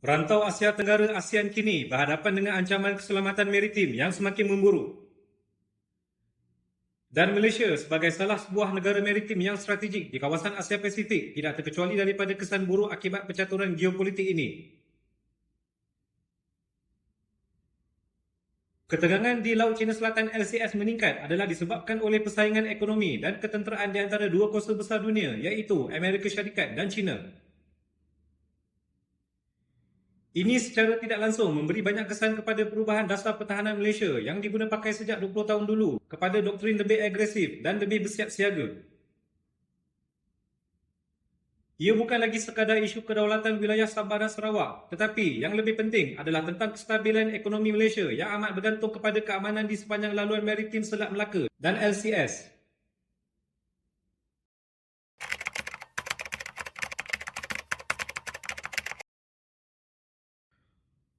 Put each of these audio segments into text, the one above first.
Perantau Asia Tenggara ASEAN kini berhadapan dengan ancaman keselamatan maritim yang semakin memburuk. Dan Malaysia sebagai salah sebuah negara maritim yang strategik di kawasan Asia Pasifik tidak terkecuali daripada kesan buruk akibat percaturan geopolitik ini. Ketegangan di Laut Cina Selatan LCS meningkat adalah disebabkan oleh persaingan ekonomi dan ketenteraan di antara dua kuasa besar dunia iaitu Amerika Syarikat dan China. Ini secara tidak langsung memberi banyak kesan kepada perubahan dasar pertahanan Malaysia yang diguna pakai sejak 20 tahun dulu kepada doktrin lebih agresif dan lebih bersiap siaga. Ia bukan lagi sekadar isu kedaulatan wilayah Sabah dan Sarawak, tetapi yang lebih penting adalah tentang kestabilan ekonomi Malaysia yang amat bergantung kepada keamanan di sepanjang laluan maritim Selat Melaka dan LCS.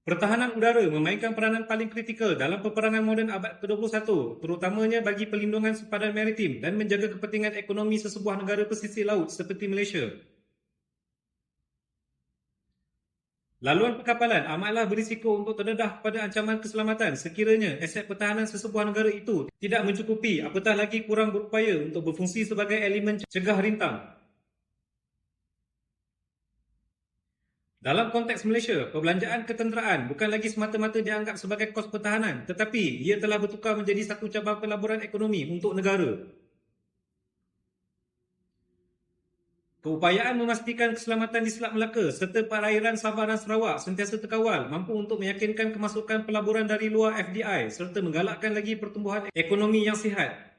Pertahanan udara memainkan peranan paling kritikal dalam peperangan moden abad ke-21, terutamanya bagi pelindungan sempadan maritim dan menjaga kepentingan ekonomi sesebuah negara pesisir laut seperti Malaysia. Laluan perkapalan amatlah berisiko untuk terdedah pada ancaman keselamatan sekiranya aset pertahanan sesebuah negara itu tidak mencukupi apatah lagi kurang berupaya untuk berfungsi sebagai elemen cegah rintang. Dalam konteks Malaysia, perbelanjaan ketenteraan bukan lagi semata-mata dianggap sebagai kos pertahanan, tetapi ia telah bertukar menjadi satu cabang pelaburan ekonomi untuk negara. Keupayaan memastikan keselamatan di Selat Melaka serta perairan Sabah dan Sarawak sentiasa terkawal mampu untuk meyakinkan kemasukan pelaburan dari luar FDI serta menggalakkan lagi pertumbuhan ekonomi yang sihat.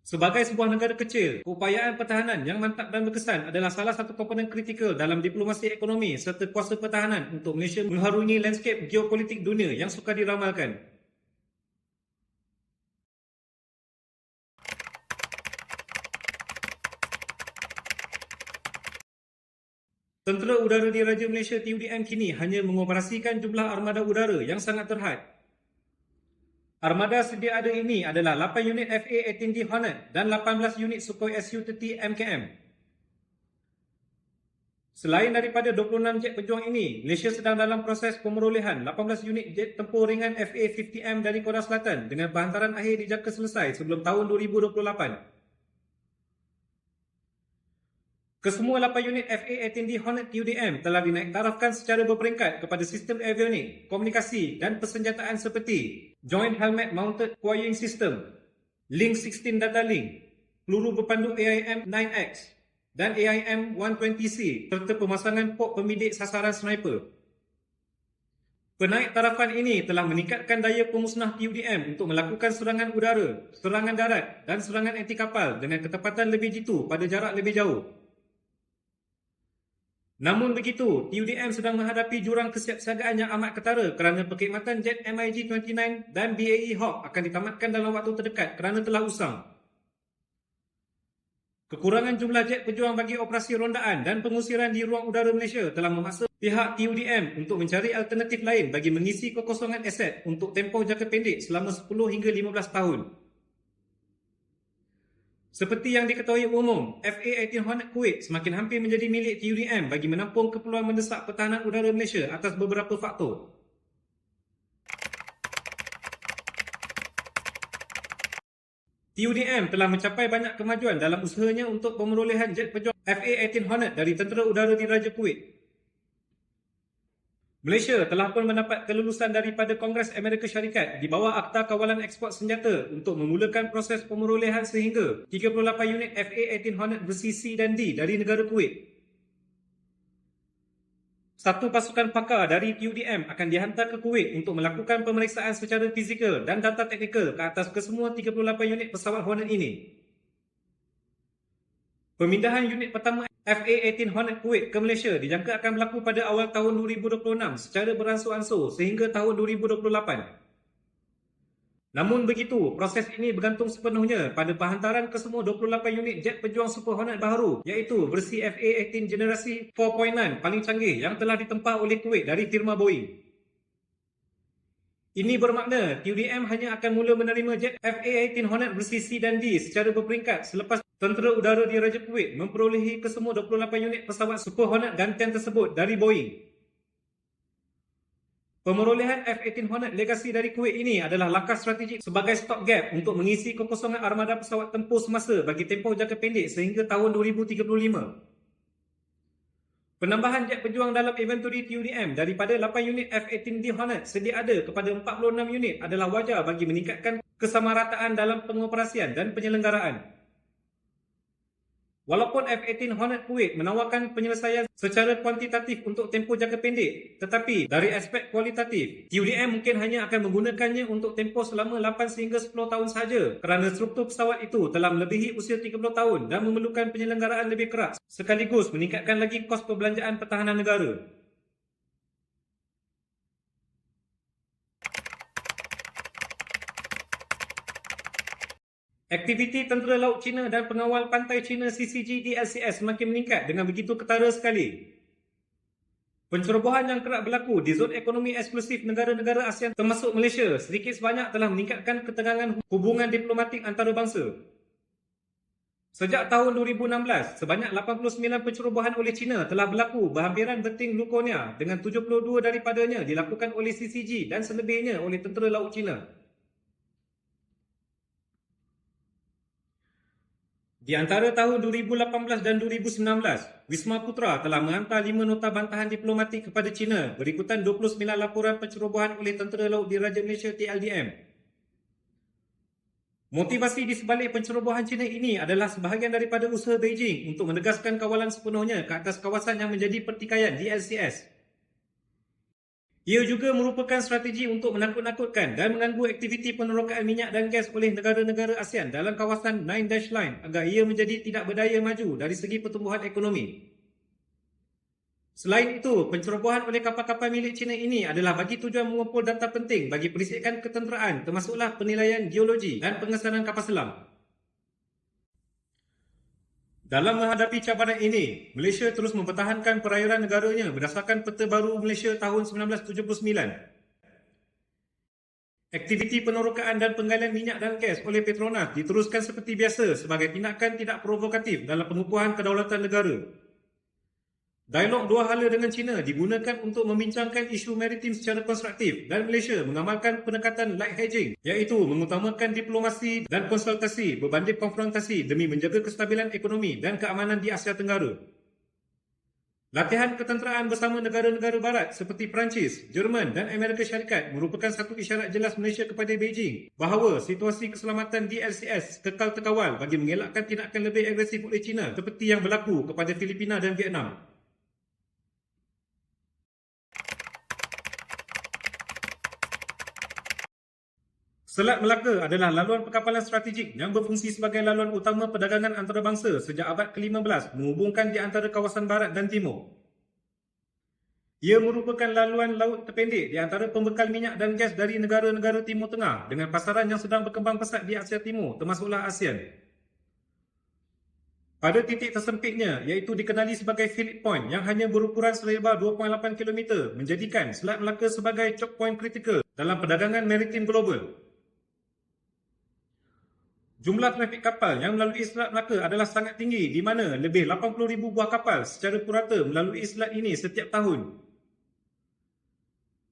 Sebagai sebuah negara kecil, keupayaan pertahanan yang mantap dan berkesan adalah salah satu komponen kritikal dalam diplomasi ekonomi serta kuasa pertahanan untuk Malaysia mengharungi lanskap geopolitik dunia yang sukar diramalkan. Tentera Udara Diraja Malaysia TUDM kini hanya mengoperasikan jumlah armada udara yang sangat terhad. Armada sedia ada ini adalah 8 unit FA-18D Hornet dan 18 unit Sukhoi Su-30 MKM. Selain daripada 26 jet pejuang ini, Malaysia sedang dalam proses pemerolehan 18 unit jet tempur ringan FA-50M dari Korea Selatan dengan penghantaran akhir dijangka selesai sebelum tahun 2028. Kesemua 8 unit FA-18D Hornet TUDM telah dinaiktarafkan secara berperingkat kepada sistem avionik, komunikasi dan persenjataan seperti Joint Helmet Mounted Quarrying System, Link 16 Data Link, peluru berpandu AIM-9X dan AIM-120C serta pemasangan pok pembidik sasaran sniper. Penaiktarafan ini telah meningkatkan daya pemusnah TUDM untuk melakukan serangan udara, serangan darat dan serangan anti kapal dengan ketepatan lebih jitu pada jarak lebih jauh. Namun begitu, TUDM sedang menghadapi jurang kesiapsiagaan yang amat ketara kerana perkhidmatan jet MiG-29 dan BAE Hawk akan ditamatkan dalam waktu terdekat kerana telah usang. Kekurangan jumlah jet pejuang bagi operasi rondaan dan pengusiran di ruang udara Malaysia telah memaksa pihak TUDM untuk mencari alternatif lain bagi mengisi kekosongan aset untuk tempoh jangka pendek selama 10 hingga 15 tahun. Seperti yang diketahui umum, FA-18 Hornet Kuwait semakin hampir menjadi milik TUDM bagi menampung keperluan mendesak pertahanan udara Malaysia atas beberapa faktor. TUDM telah mencapai banyak kemajuan dalam usahanya untuk pemerolehan jet pejuang FA-18 Hornet dari Tentera Udara Diraja Kuwait. Malaysia telah pun mendapat kelulusan daripada Kongres Amerika Syarikat di bawah Akta Kawalan Eksport Senjata untuk memulakan proses pemerolehan sehingga 38 unit FA-18 Hornet versi C dan D dari negara Kuwait. Satu pasukan pakar dari TUDM akan dihantar ke Kuwait untuk melakukan pemeriksaan secara fizikal dan data teknikal ke atas kesemua 38 unit pesawat Hornet ini. Pemindahan unit pertama FA-18 Hornet Kuwait ke Malaysia dijangka akan berlaku pada awal tahun 2026 secara beransur-ansur sehingga tahun 2028. Namun begitu, proses ini bergantung sepenuhnya pada penghantaran kesemua 28 unit jet pejuang Super Hornet baharu iaitu versi FA-18 generasi 4.9 paling canggih yang telah ditempah oleh Kuwait dari firma Boeing. Ini bermakna TUDM hanya akan mula menerima jet FA-18 Hornet versi C dan D secara berperingkat selepas Tentera Udara Diraja Kuwait memperolehi kesemua 28 unit pesawat Super Hornet gantian tersebut dari Boeing. Pemerolehan F-18 Hornet Legacy dari Kuwait ini adalah langkah strategik sebagai stopgap untuk mengisi kekosongan armada pesawat tempur semasa bagi tempoh jangka pendek sehingga tahun 2035. Penambahan jet pejuang dalam inventory TUDM daripada 8 unit F-18D Hornet sedia ada kepada 46 unit adalah wajar bagi meningkatkan kesamarataan dalam pengoperasian dan penyelenggaraan. Walaupun F-18 Hornet Kuwait menawarkan penyelesaian secara kuantitatif untuk tempoh jangka pendek, tetapi dari aspek kualitatif, TUDM mungkin hanya akan menggunakannya untuk tempoh selama 8 sehingga 10 tahun sahaja kerana struktur pesawat itu telah melebihi usia 30 tahun dan memerlukan penyelenggaraan lebih keras sekaligus meningkatkan lagi kos perbelanjaan pertahanan negara. Aktiviti Tentera Laut Cina dan Pengawal Pantai Cina CCG di LCS semakin meningkat dengan begitu ketara sekali. Pencerobohan yang kerap berlaku di zon ekonomi eksklusif negara-negara ASEAN termasuk Malaysia sedikit sebanyak telah meningkatkan ketegangan hubungan diplomatik antarabangsa. Sejak tahun 2016, sebanyak 89 pencerobohan oleh China telah berlaku berhampiran beting Lukonia dengan 72 daripadanya dilakukan oleh CCG dan selebihnya oleh Tentera Laut China. Di antara tahun 2018 dan 2019, Wisma Putra telah menghantar 5 nota bantahan diplomatik kepada China berikutan 29 laporan pencerobohan oleh Tentera Laut Diraja Malaysia TLDM. Motivasi di sebalik pencerobohan China ini adalah sebahagian daripada usaha Beijing untuk menegaskan kawalan sepenuhnya ke atas kawasan yang menjadi pertikaian di LCS. Ia juga merupakan strategi untuk menakut-nakutkan dan mengganggu aktiviti penerokaan minyak dan gas oleh negara-negara ASEAN dalam kawasan Nine Dash Line agar ia menjadi tidak berdaya maju dari segi pertumbuhan ekonomi. Selain itu, pencerobohan oleh kapal-kapal milik China ini adalah bagi tujuan mengumpul data penting bagi perisikan ketenteraan termasuklah penilaian geologi dan pengesanan kapal selam. Dalam menghadapi cabaran ini, Malaysia terus mempertahankan perairan negaranya berdasarkan Peta Baru Malaysia tahun 1979. Aktiviti penerokaan dan penggalian minyak dan gas oleh Petronas diteruskan seperti biasa sebagai tindakan tidak provokatif dalam pengukuhan kedaulatan negara. Dialog dua hala dengan China digunakan untuk membincangkan isu maritim secara konstruktif dan Malaysia mengamalkan pendekatan light hedging iaitu mengutamakan diplomasi dan konsultasi berbanding konfrontasi demi menjaga kestabilan ekonomi dan keamanan di Asia Tenggara. Latihan ketenteraan bersama negara-negara barat seperti Perancis, Jerman dan Amerika Syarikat merupakan satu isyarat jelas Malaysia kepada Beijing bahawa situasi keselamatan di LCS kekal terkawal bagi mengelakkan tindakan lebih agresif oleh China seperti yang berlaku kepada Filipina dan Vietnam. Selat Melaka adalah laluan perkapalan strategik yang berfungsi sebagai laluan utama perdagangan antarabangsa sejak abad ke-15 menghubungkan di antara kawasan barat dan timur. Ia merupakan laluan laut terpendek di antara pembekal minyak dan gas dari negara-negara Timur Tengah dengan pasaran yang sedang berkembang pesat di Asia Timur termasuklah ASEAN. Pada titik tersempitnya iaitu dikenali sebagai Phillip Point yang hanya berukuran selebar 2.8 km menjadikan Selat Melaka sebagai choke point kritikal dalam perdagangan maritim global. Jumlah trafik kapal yang melalui Selat Melaka adalah sangat tinggi di mana lebih 80,000 buah kapal secara purata melalui selat ini setiap tahun.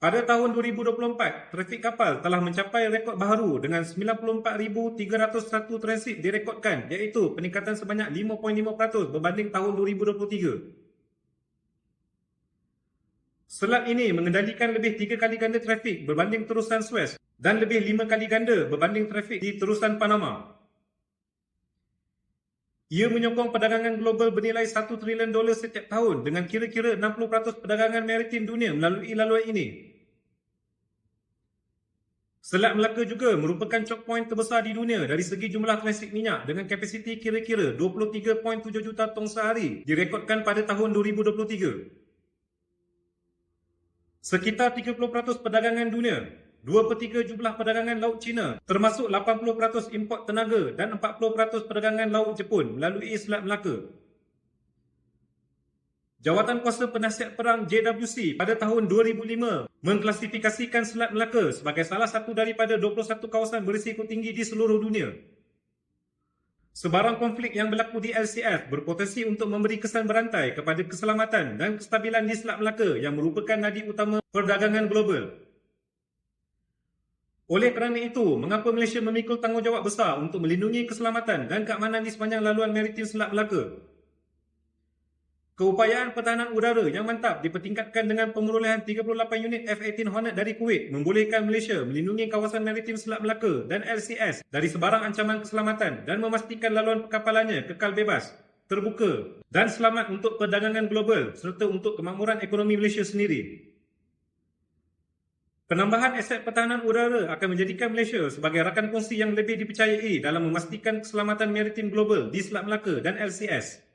Pada tahun 2024, trafik kapal telah mencapai rekod baharu dengan 94,301 transit direkodkan iaitu peningkatan sebanyak 5.5% berbanding tahun 2023. Selat ini mengendalikan lebih 3 kali ganda trafik berbanding terusan Suez dan lebih 5 kali ganda berbanding trafik di terusan Panama. Ia menyokong perdagangan global bernilai $1 trilion setiap tahun dengan kira-kira 60% perdagangan maritim dunia melalui laluan ini. Selat Melaka juga merupakan choke point terbesar di dunia dari segi jumlah transit minyak dengan kapasiti kira-kira 23.7 juta tong sehari direkodkan pada tahun 2023. Sekitar 30% perdagangan dunia, 2/3 jumlah perdagangan laut China, termasuk 80% import tenaga dan 40% perdagangan laut Jepun melalui Selat Melaka. Jawatan Kuasa Penasihat Perang JWC pada tahun 2005 mengklasifikasikan Selat Melaka sebagai salah satu daripada 21 kawasan berisiko tinggi di seluruh dunia. Sebarang konflik yang berlaku di LCF berpotensi untuk memberi kesan berantai kepada keselamatan dan kestabilan di Selat Melaka yang merupakan nadi utama perdagangan global. Oleh kerana itu, mengapa Malaysia memikul tanggungjawab besar untuk melindungi keselamatan dan keamanan di sepanjang laluan maritim Selat Melaka? Keupayaan pertahanan udara yang mantap dipertingkatkan dengan pemerolehan 38 unit F-18 Hornet dari Kuwait membolehkan Malaysia melindungi kawasan maritim Selat Melaka dan LCS dari sebarang ancaman keselamatan dan memastikan laluan perkapalannya kekal bebas, terbuka dan selamat untuk perdagangan global serta untuk kemakmuran ekonomi Malaysia sendiri. Penambahan aset pertahanan udara akan menjadikan Malaysia sebagai rakan kongsi yang lebih dipercayai dalam memastikan keselamatan maritim global di Selat Melaka dan LCS.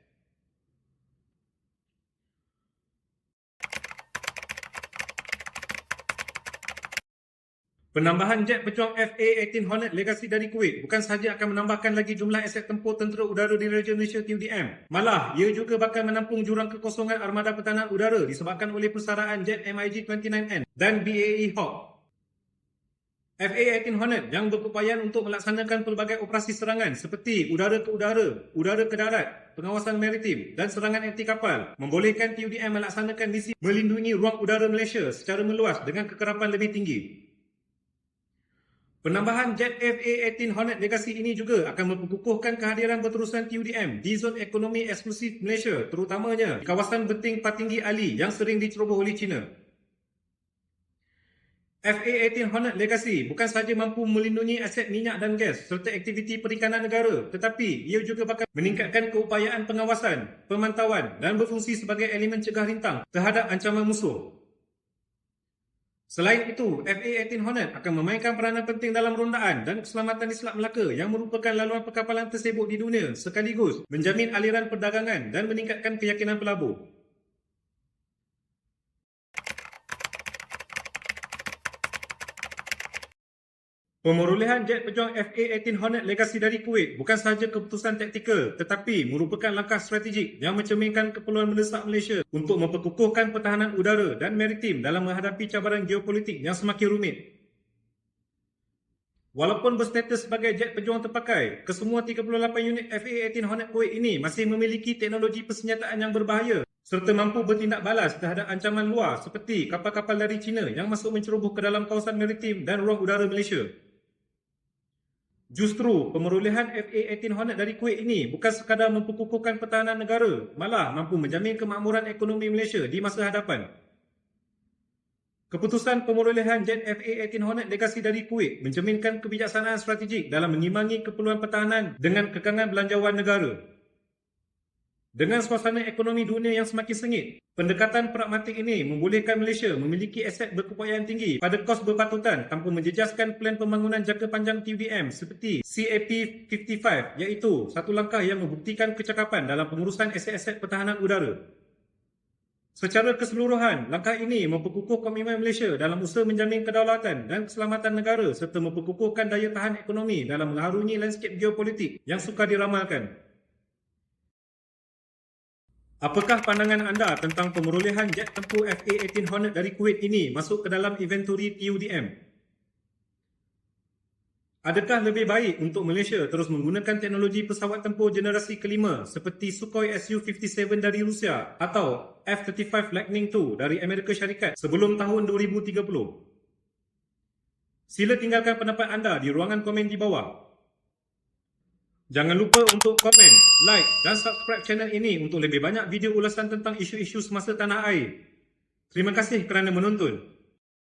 Penambahan jet pejuang FA-18 Hornet Legacy dari Kuwait bukan sahaja akan menambahkan lagi jumlah aset tempur tentera udara Diraja Malaysia TUDM, malah ia juga bakal menampung jurang kekosongan armada pertahanan udara disebabkan oleh persaraan jet MiG-29N dan BAE Hawk. FA-18 Hornet yang berkeupayaan untuk melaksanakan pelbagai operasi serangan seperti udara ke udara, udara ke darat, pengawasan maritim dan serangan anti kapal membolehkan TUDM melaksanakan misi melindungi ruang udara Malaysia secara meluas dengan kekerapan lebih tinggi. Penambahan jet FA-18 Hornet Legacy ini juga akan memperkukuhkan kehadiran berterusan TUDM di zon ekonomi eksklusif Malaysia, terutamanya di kawasan Benting Patinggi Ali yang sering diceroboh oleh China. FA-18 Hornet Legacy bukan sahaja mampu melindungi aset minyak dan gas serta aktiviti perikanan negara, tetapi ia juga bakal meningkatkan keupayaan pengawasan, pemantauan dan berfungsi sebagai elemen cegah rintang terhadap ancaman musuh. Selain itu, FA-18 Hornet akan memainkan peranan penting dalam rondaan dan keselamatan di Selat Melaka yang merupakan laluan perkapalan tersibuk di dunia sekaligus menjamin aliran perdagangan dan meningkatkan keyakinan pelabur. Pemerolehan jet pejuang FA-18 Hornet Legacy dari Kuwait bukan sahaja keputusan taktikal tetapi merupakan langkah strategik yang mencerminkan keperluan mendesak Malaysia untuk memperkukuhkan pertahanan udara dan maritim dalam menghadapi cabaran geopolitik yang semakin rumit. Walaupun berstatus sebagai jet pejuang terpakai, kesemua 38 unit FA-18 Hornet Kuwait ini masih memiliki teknologi persenjataan yang berbahaya serta mampu bertindak balas terhadap ancaman luar seperti kapal-kapal dari China yang masuk menceroboh ke dalam kawasan maritim dan ruang udara Malaysia. Justru, pemerolehan FA-18 Hornet dari Kuwait ini bukan sekadar memperkukuhkan pertahanan negara, malah mampu menjamin kemakmuran ekonomi Malaysia di masa hadapan. Keputusan pemerolehan jet FA-18 Hornet Legacy dari Kuwait mencerminkan kebijaksanaan strategik dalam mengimbangi keperluan pertahanan dengan kekangan belanjawan negara. Dengan suasana ekonomi dunia yang semakin sengit, pendekatan pragmatik ini membolehkan Malaysia memiliki aset berkeupayaan tinggi pada kos berpatutan tanpa menjejaskan plan pembangunan jangka panjang TUDM seperti CAP55, iaitu satu langkah yang membuktikan kecakapan dalam pengurusan aset-aset pertahanan udara. Secara keseluruhan, langkah ini memperkukuh komitmen Malaysia dalam usaha menjamin kedaulatan dan keselamatan negara serta memperkukuhkan daya tahan ekonomi dalam mengharungi lanskip geopolitik yang sukar diramalkan. Apakah pandangan anda tentang pemerolehan jet tempur FA-18 Hornet dari Kuwait ini masuk ke dalam inventory TUDM? Adakah lebih baik untuk Malaysia terus menggunakan teknologi pesawat tempur generasi kelima seperti Sukhoi Su-57 dari Rusia atau F-35 Lightning II dari Amerika Syarikat sebelum tahun 2030? Sila tinggalkan pendapat anda di ruangan komen di bawah. Jangan lupa untuk komen, like dan subscribe channel ini untuk lebih banyak video ulasan tentang isu-isu semasa tanah air. Terima kasih kerana menonton.